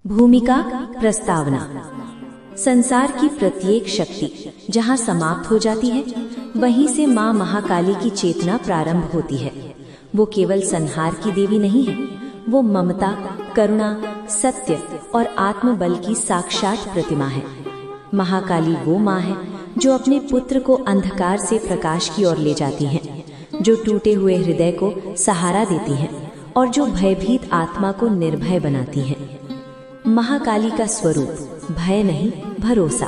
भूमिका प्रस्तावना। संसार की प्रत्येक शक्ति जहाँ समाप्त हो जाती है, वहीं से माँ महाकाली की चेतना प्रारंभ होती है। वो केवल संहार की देवी नहीं है, वो ममता, करुणा, सत्य और आत्मबल की साक्षात प्रतिमा है। महाकाली वो माँ है जो अपने पुत्र को अंधकार से प्रकाश की ओर ले जाती है, जो टूटे हुए हृदय को सहारा देती है और जो भयभीत आत्मा को निर्भय बनाती है। महाकाली का स्वरूप भय नहीं, भरोसा।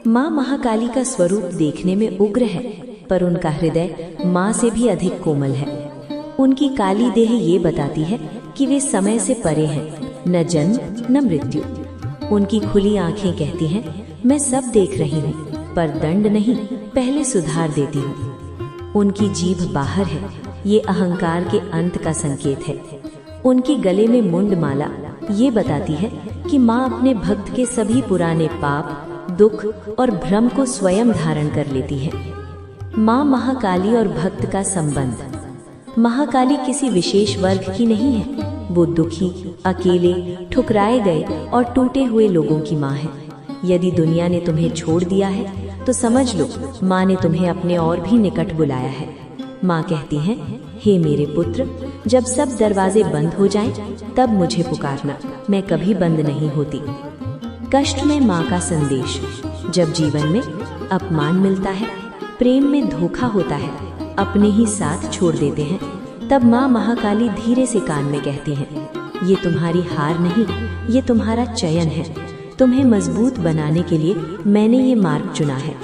माँ महाकाली का स्वरूप देखने में उग्र है, पर उनका हृदय माँ से भी अधिक कोमल है। उनकी काली देह ये बताती है कि वे समय से परे हैं, न जन्म न मृत्यु। उनकी खुली आंखें कहती हैं, मैं सब देख रही हूँ, पर दंड नहीं, पहले सुधार देती हूँ। उनकी जीभ बाहर है, ये अहंकार के अंत का संकेत है। उनके गले में मुंड माला ये बताती है कि माँ अपने भक्त के सभी पुराने पाप, दुख और भ्रम को स्वयं धारण कर लेती है। माँ महाकाली और भक्त का संबंध। महाकाली किसी विशेष वर्ग की नहीं है, वो दुखी, अकेले, ठुकराए गए और टूटे हुए लोगों की माँ है। यदि दुनिया ने तुम्हें छोड़ दिया है तो समझ लो, माँ ने तुम्हें अपने और भी निकट बुलाया है। माँ कहती है, हे मेरे पुत्र, जब सब दरवाजे बंद हो जाएं, तब मुझे पुकारना, मैं कभी बंद नहीं होती। कष्ट में माँ का संदेश। जब जीवन में अपमान मिलता है, प्रेम में धोखा होता है, अपने ही साथ छोड़ देते हैं, तब माँ महाकाली धीरे से कान में कहती हैं, ये तुम्हारी हार नहीं, ये तुम्हारा चयन है। तुम्हें मजबूत बनाने के लिए मैंने ये मार्ग चुना है।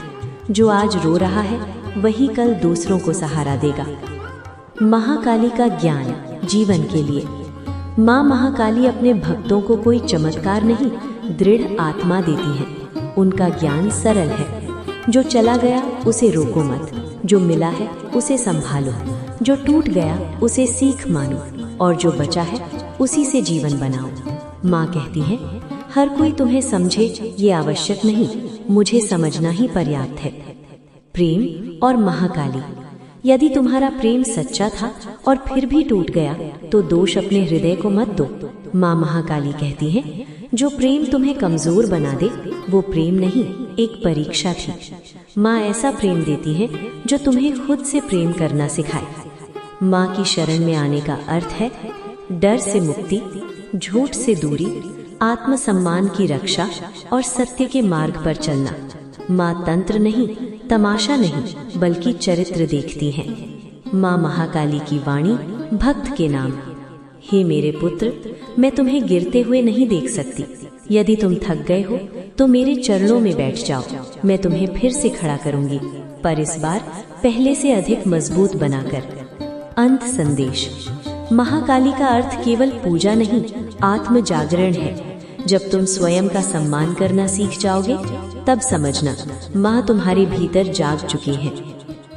जो आज रो रहा है, वही कल दूसरों को सहारा देगा। महाकाली का ज्ञान जीवन के लिए। माँ महाकाली अपने भक्तों को कोई चमत्कार नहीं, दृढ़ आत्मा देती है। उनका ज्ञान सरल है। जो चला गया उसे रोको मत, जो मिला है उसे संभालो, जो टूट गया उसे सीख मानो और जो बचा है उसी से जीवन बनाओ। माँ कहती है, हर कोई तुम्हें समझे ये आवश्यक नहीं, मुझे समझना ही पर्याप्त है। प्रेम और महाकाली। यदि तुम्हारा प्रेम सच्चा था और फिर भी टूट गया, तो दोष अपने हृदय को मत दो। माँ महाकाली कहती है, जो प्रेम तुम्हें कमजोर बना दे, वो प्रेम नहीं, एक परीक्षा थी। माँ ऐसा प्रेम देती है जो तुम्हें खुद से प्रेम करना सिखाए। माँ की शरण में आने का अर्थ है डर से मुक्ति, झूठ से दूरी, आत्मसम्मान की रक्षा और सत्य के मार्ग पर चलना। माँ तंत्र नहीं, तमाशा नहीं, बल्कि चरित्र देखती है। माँ महाकाली की वाणी भक्त के नाम। हे मेरे पुत्र, मैं तुम्हें गिरते हुए नहीं देख सकती। यदि तुम थक गए हो तो मेरे चरणों में बैठ जाओ, मैं तुम्हें फिर से खड़ा करूंगी, पर इस बार पहले से अधिक मजबूत बनाकर। अंत संदेश। महाकाली का अर्थ केवल पूजा नहीं, आत्म जागरण है। जब तुम स्वयं का सम्मान करना सीख जाओगे, तब समझना माँ तुम्हारे भीतर जाग चुकी है।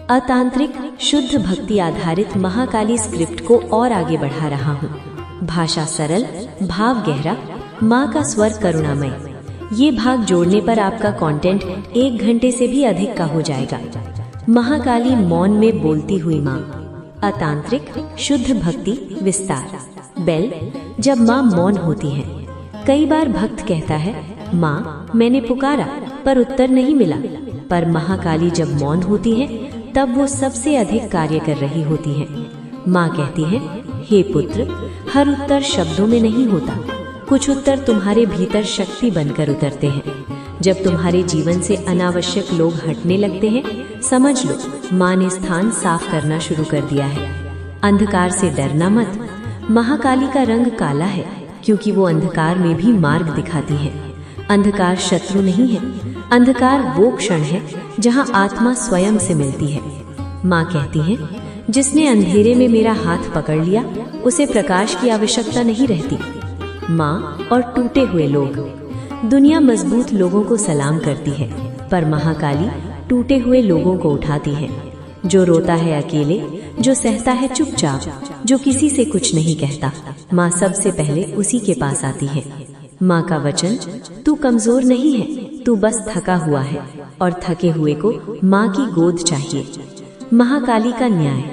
अतांत्रिक शुद्ध भक्ति आधारित महाकाली स्क्रिप्ट को और आगे बढ़ा रहा हूँ। भाषा सरल, भाव गहरा, माँ का स्वर करुणामय। ये भाग जोड़ने पर आपका कंटेंट 1 घंटे से भी अधिक का हो जाएगा। महाकाली मौन में बोलती हुई माँ। अतांत्रिक शुद्ध भक्ति विस्तार। बेल। जब माँ मौन होती है। कई बार भक्त कहता है, माँ मैंने पुकारा पर उत्तर नहीं मिला, पर महाकाली जब मौन होती है, तब वो सबसे अधिक कार्य कर रही होती है। माँ कहती है, हे पुत्र, हर उत्तर शब्दों में नहीं होता, कुछ उत्तर तुम्हारे भीतर शक्ति बनकर उतरते हैं। जब तुम्हारे जीवन से अनावश्यक लोग हटने लगते हैं, समझ लो माँ ने स्थान साफ करना शुरू कर दिया है। अंधकार से डरना मत। महाकाली का रंग काला है, क्योंकि वो अंधकार में भी मार्ग दिखाती है। अंधकार शत्रु नहीं है, अंधकार वो क्षण है जहाँ आत्मा स्वयं से मिलती है। माँ कहती है, जिसने अंधेरे में मेरा हाथ पकड़ लिया, उसे प्रकाश की आवश्यकता नहीं रहती। माँ और टूटे हुए लोग। दुनिया मजबूत लोगों को सलाम करती है, पर महाकाली टूटे हुए लोगों को उठाती है। जो रोता है अकेले, जो सहता है चुपचाप, जो किसी से कुछ नहीं कहता, माँ सबसे पहले उसी के पास आती है। माँ का वचन, तू कमजोर नहीं है, तू बस थका हुआ है, और थके हुए को माँ की गोद चाहिए। महाकाली का न्याय।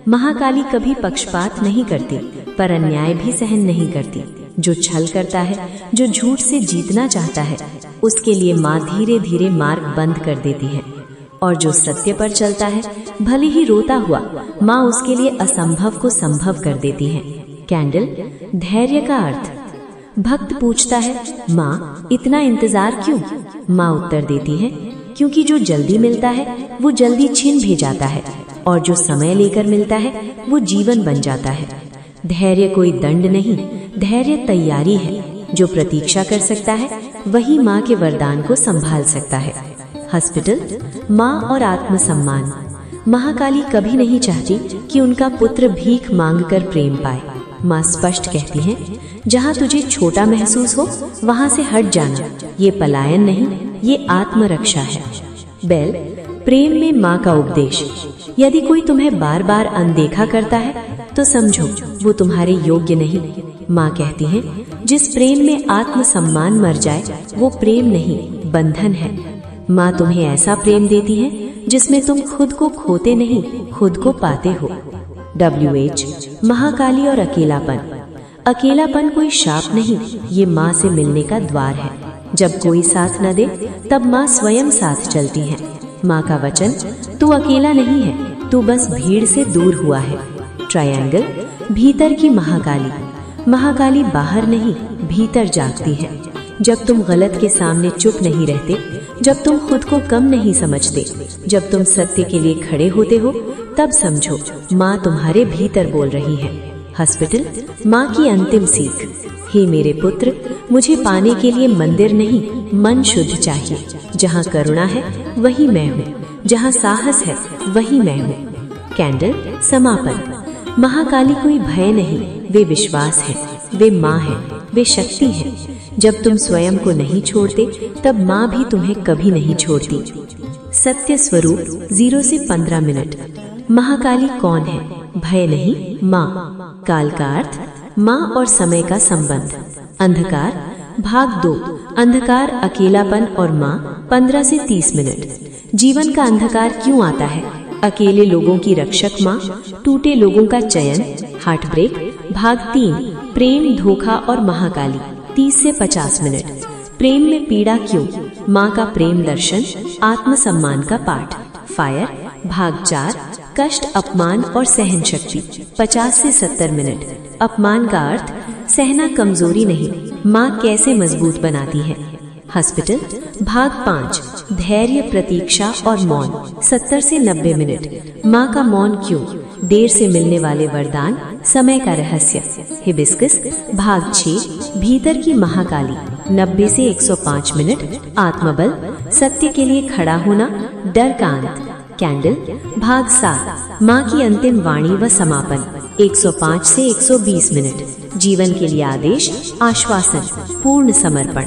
महाकाली कभी पक्षपात नहीं करती, पर अन्याय भी सहन नहीं करती। जो छल करता है, जो झूठ से जीतना चाहता है, उसके लिए माँ धीरे धीरे मार्ग बंद कर देती है। और जो सत्य पर चलता है, भले ही रोता हुआ, माँ उसके लिए असंभव को संभव कर देती है। कैंडल, धैर्य का अर्थ। भक्त पूछता है, माँ इतना इंतजार क्यों? माँ उत्तर देती है, क्योंकि जो जल्दी मिलता है वो जल्दी छीन भी जाता है, और जो समय लेकर मिलता है वो जीवन बन जाता है। धैर्य कोई दंड नहीं, धैर्य तैयारी है। जो प्रतीक्षा कर सकता है वही माँ के वरदान को संभाल सकता है। हॉस्पिटल, माँ और आत्मसम्मान। महाकाली कभी नहीं चाहती कि उनका पुत्र भीख मांगकर प्रेम पाए। माँ स्पष्ट कहती हैं, जहाँ तुझे छोटा महसूस हो वहाँ से हट जाना। ये पलायन नहीं, ये आत्मरक्षा है। बेल, प्रेम में माँ का उपदेश। यदि कोई तुम्हें बार बार अनदेखा करता है तो समझो वो तुम्हारे योग्य नहीं। माँ कहती है, जिस प्रेम में आत्मसम्मान मर जाए वो प्रेम नहीं, बंधन है। माँ तुम्हें ऐसा प्रेम देती है जिसमें तुम खुद को खोते नहीं, खुद को पाते हो। WH, महाकाली और अकेलापन। अकेलापन कोई शाप नहीं, ये माँ से मिलने का द्वार है। जब कोई साथ न दे तब माँ स्वयं साथ चलती है। माँ का वचन, तू अकेला नहीं है, तू बस भीड़ से दूर हुआ है। ट्रायंगल, भीतर की महाकाली। महाकाली बाहर नहीं, भीतर जागती है। जब तुम गलत के सामने चुप नहीं रहते, जब तुम खुद को कम नहीं समझते, जब तुम सत्य के लिए खड़े होते हो, तब समझो माँ तुम्हारे भीतर बोल रही है। हॉस्पिटल, माँ की अंतिम सीख। हे मेरे पुत्र, मुझे पाने के लिए मंदिर नहीं, मन शुद्ध चाहिए। जहाँ करुणा है वही मैं हूँ, जहाँ साहस है वही मैं हूँ। कैंडल, समापन। महाकाली कोई भय नहीं, वे विश्वास है, वे माँ है, वे शक्ति है। जब तुम स्वयं को नहीं छोड़ते तब माँ भी तुम्हें कभी नहीं छोड़ती। सत्य स्वरूप 0 से 15 मिनट। महाकाली कौन है? भय नहीं, माँ। काल का अर्थ, माँ और समय का संबंध। अंधकार, भाग 2। अंधकार, अकेलापन और माँ, 15 से 30 मिनट। जीवन का अंधकार क्यों आता है? अकेले लोगों की रक्षक माँ, टूटे लोगों का चयन, हार्ट ब्रेक। भाग 3, प्रेम, धोखा और महाकाली, 30 से 50 मिनट। प्रेम में पीड़ा क्यों? माँ का प्रेम दर्शन, आत्मसम्मान का पाठ। फायर, भाग 4, कष्ट, अपमान और सहन शक्ति, 50 से 70 मिनट। अपमान का अर्थ, सहना कमजोरी नहीं, माँ कैसे मजबूत बनाती है। हॉस्पिटल, भाग 5, धैर्य, प्रतीक्षा और मौन, 70 से 90 मिनट। माँ का मौन क्यों? देर से मिलने वाले वरदान, समय का रहस्य। हिबिस्कस, भाग 6, भीतर की महाकाली, 90 से 105 मिनट। आत्मबल, सत्य के लिए खड़ा होना, डर का अंत। कैंडल, भाग 7, माँ की अंतिम वाणी व समापन, 105 से 120 मिनट। जीवन के लिए आदेश, आश्वासन, पूर्ण समर्पण।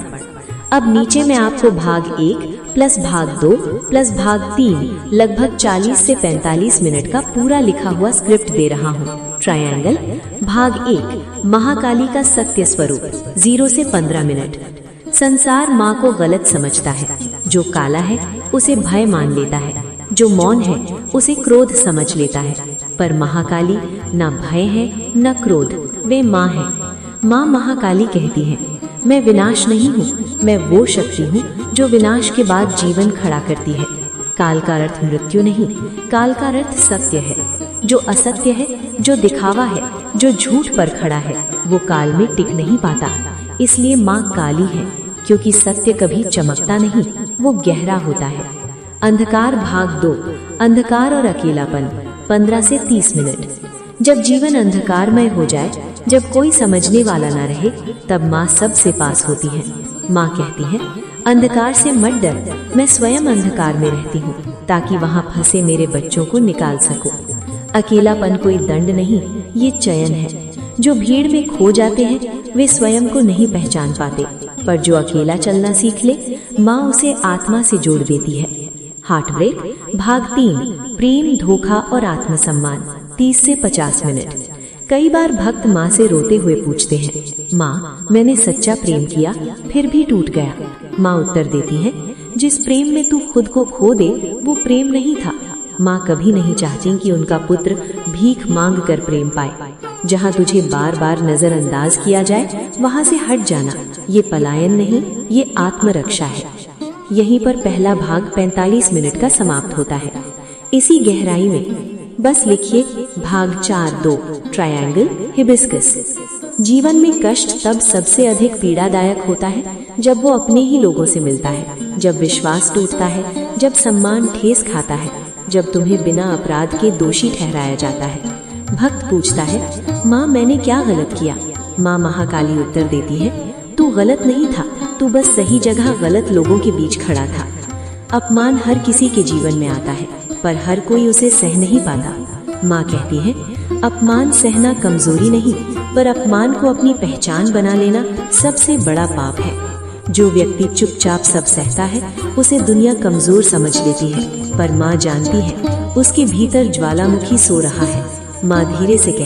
अब नीचे मैं आपको भाग 1 प्लस भाग 2 प्लस भाग 3 लगभग 40 से 45 मिनट का पूरा लिखा हुआ स्क्रिप्ट दे रहा हूँ। ट्रायंगल, भाग 1, महाकाली का सत्य स्वरूप, 0 से 15 मिनट। संसार माँ को गलत समझता है। जो काला है उसे भय मान लेता है, जो मौन है उसे क्रोध समझ लेता है। पर महाकाली न भय है न क्रोध, वे माँ है। माँ महाकाली कहती है, मैं विनाश नहीं हूँ, मैं वो शक्ति हूँ जो विनाश के बाद जीवन खड़ा करती है। काल का अर्थ मृत्यु नहीं, काल का अर्थ सत्य है। जो असत्य है, जो दिखावा है, जो झूठ पर खड़ा है, वो काल में टिक नहीं पाता। इसलिए माँ काली है, क्योंकि सत्य कभी चमकता नहीं, वो गहरा होता है। अंधकार, भाग 2, अंधकार और अकेलापन, 15 से 30 मिनट। जब जीवन अंधकारमय हो जाए, जब कोई समझने वाला न रहे, तब माँ सबसे पास होती है। माँ कहती है, अंधकार से मत डर, मैं स्वयं अंधकार में रहती हूँ, ताकि वहाँ फंसे मेरे बच्चों को निकाल सकूं। अकेलापन कोई दंड नहीं, ये चयन है। जो भीड़ में खो जाते हैं वे स्वयं को नहीं पहचान पाते, पर जो अकेला चलना सीख ले, माँ उसे आत्मा से जोड़ देती है। हार्ट ब्रेक, भाग 3, प्रेम, धोखा और आत्मसम्मान, 30 से 50 मिनट। कई बार भक्त माँ से रोते हुए पूछते हैं, माँ मैंने सच्चा प्रेम किया फिर भी टूट गया। माँ उत्तर देती है, जिस प्रेम में तू खुद को खो दे वो प्रेम नहीं था। माँ कभी नहीं चाहती कि उनका पुत्र भीख मांग कर प्रेम पाए। जहाँ तुझे बार बार नजरअंदाज किया जाए वहाँ से हट जाना। ये पलायन नहीं, ये आत्मरक्षा है। यहीं पर पहला भाग 45 मिनट का समाप्त होता है। इसी गहराई में बस लिखिए भाग 4-2 ट्रायंगल हिबिस्कस। जीवन में कष्ट तब सबसे अधिक पीड़ादायक होता है जब वो अपने ही लोगों से मिलता है, जब विश्वास टूटता है, जब सम्मान ठेस खाता है, जब तुम्हें बिना अपराध के दोषी ठहराया जाता है। भक्त पूछता है, माँ मैंने क्या गलत किया? माँ महाकाली उत्तर देती है, तू गलत नहीं था, तू बस सही जगह गलत लोगों के बीच खड़ा था। अपमान हर किसी के जीवन में आता है, पर हर कोई उसे सह नहीं पाता। माँ कहती है, अपमान सहना कमजोरी नहीं, पर अपमान को अपनी पहचान बना लेना सबसे बड़ा पाप है। जो व्यक्ति चुपचाप सब सहता है उसे दुनिया कमजोर समझ लेती है, पर माँ जानती है उसके भीतर ज्वालामुखी सो रहा है। माँ धीरे से कहती